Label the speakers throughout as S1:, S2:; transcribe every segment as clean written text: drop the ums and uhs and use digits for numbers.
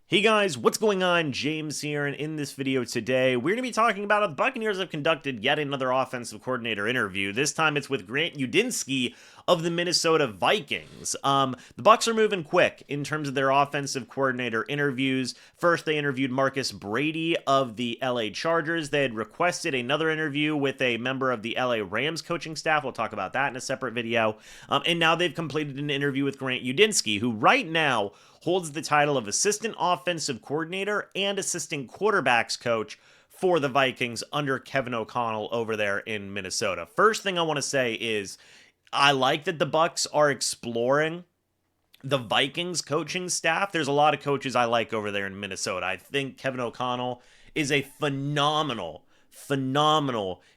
S1: Hey guys, what's going on? James here, and in this video today, we're going to be talking about how the Buccaneers have conducted yet another offensive coordinator interview. This time it's with Grant Udinski of the Minnesota Vikings. The Bucs are moving quick in terms of their offensive coordinator interviews. First, they interviewed Marcus Brady of the LA Chargers. They had requested another interview with a member of the LA Rams coaching staff. We'll talk about that in a separate video. And now they've completed an interview with Grant Udinski, who right now holds the title of Assistant Offensive Coordinator and Assistant Quarterbacks Coach for the Vikings under Kevin O'Connell over there in Minnesota. First thing I want to say is I like that the Bucs are exploring the Vikings coaching staff. There's a lot of coaches I like over there in Minnesota. I think Kevin O'Connell is a phenomenal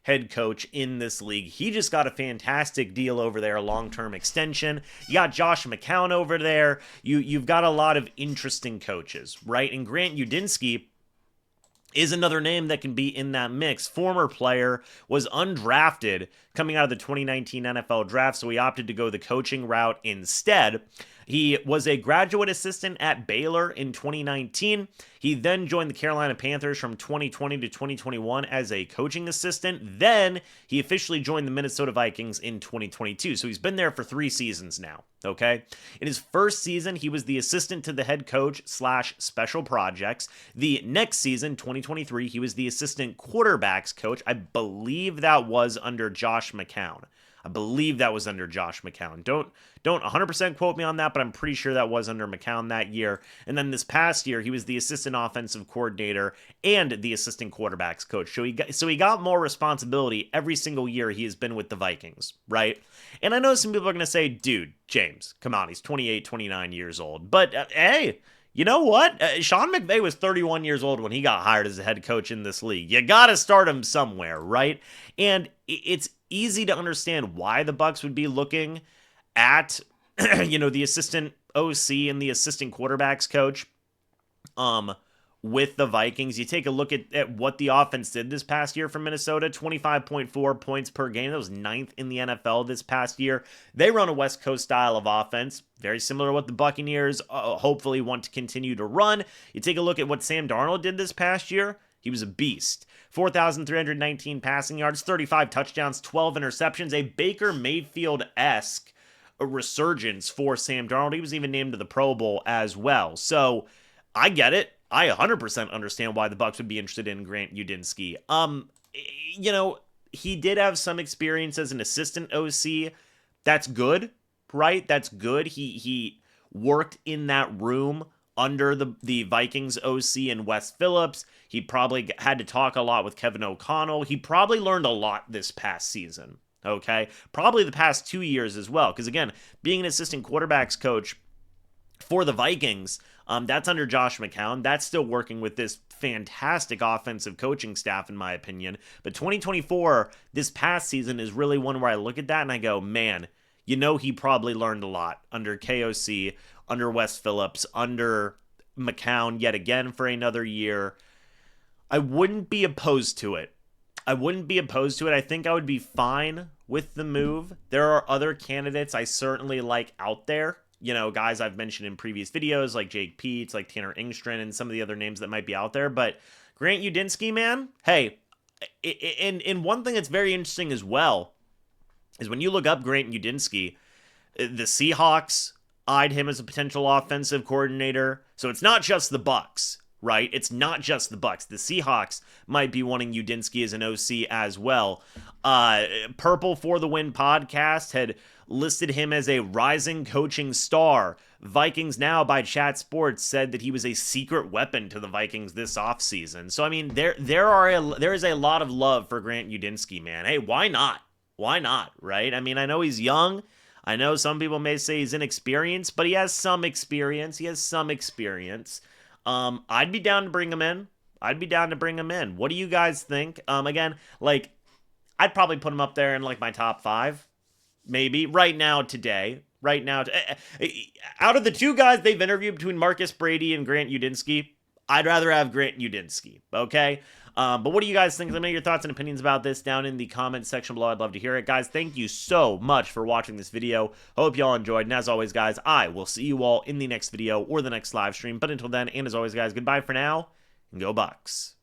S1: head coach in this league. He just got a fantastic deal over there, a long-term extension. You got Josh McCown over there. You've got a lot of interesting coaches, right? And Grant Udinski is another name that can be in that mix. Former player, was undrafted coming out of the 2019 NFL draft, so he opted to go the coaching route instead. He was a graduate assistant at Baylor in 2019. He then joined the Carolina Panthers from 2020 to 2021 as a coaching assistant. Then he officially joined the Minnesota Vikings in 2022. So he's been there for 3 seasons now, okay? In his first season, he was the assistant to the head coach / special projects. The next season, 2023, he was the assistant quarterbacks coach. I believe that was under Josh McCown. Don't 100% quote me on that, but I'm pretty sure that was under McCown that year. And then this past year, he was the assistant offensive coordinator and the assistant quarterbacks coach. So he got more responsibility every single year he has been with the Vikings, right? And I know some people are going to say, dude, James, come on, he's 28, 29 years old. But hey, you know what? Sean McVay was 31 years old when he got hired as a head coach in this league. You got to start him somewhere, right? And it's easy to understand why the Bucs would be looking at, the assistant OC and the assistant quarterbacks coach with the Vikings. You take a look at what the offense did this past year for Minnesota, 25.4 points per game. That was 9th in the NFL this past year. They run a West Coast style of offense, very similar to what the Buccaneers hopefully want to continue to run. You take a look at what Sam Darnold did this past year. He was a beast. 4,319 passing yards, 35 touchdowns, 12 interceptions, a Baker Mayfield-esque resurgence for Sam Darnold. He was even named to the Pro Bowl as well. So I get it. I 100% understand why the Bucs would be interested in Grant Udinski. He did have some experience as an assistant OC. That's good, right? That's good. He worked in that room under the Vikings OC and Wes Phillips. He probably had to talk a lot with Kevin O'Connell. He probably learned a lot this past season, okay? Probably the past 2 years as well, because again, being an assistant quarterbacks coach for the Vikings, that's under Josh McCown. That's still working with this fantastic offensive coaching staff, in my opinion. But 2024, this past season, is really one where I look at that and I go, man, he probably learned a lot under KOC, under Wes Phillips, under McCown yet again for another year. I wouldn't be opposed to it. I think I would be fine with the move. There are other candidates I certainly like out there. Guys I've mentioned in previous videos like Jake Peets, like Tanner Engstrand, and some of the other names that might be out there. But Grant Udinski, man, hey, and one thing that's very interesting as well is when you look up Grant Udinski, the Seahawks eyed him as a potential offensive coordinator. So it's not just the Bucs, right? It's not just the Bucs. The Seahawks might be wanting Udinski as an OC as well. Purple for the Win podcast had listed him as a rising coaching star. Vikings Now by Chat Sports said that he was a secret weapon to the Vikings this offseason. So I mean, there is a lot of love for Grant Udinski, man. Hey, why not? Why not, right? I mean, I know he's young. I know some people may say he's inexperienced, but he has some experience. I'd be down to bring him in. What do you guys think? Again, I'd probably put him up there in my top 5, maybe right now today. Out of the 2 guys they've interviewed between Marcus Brady and Grant Udinski, I'd rather have Grant Udinski, okay? But what do you guys think? Let me know your thoughts and opinions about this down in the comments section below. I'd love to hear it. Guys, thank you so much for watching this video. Hope you all enjoyed. And as always, guys, I will see you all in the next video or the next live stream. But until then, and as always, guys, goodbye for now, and go Bucs.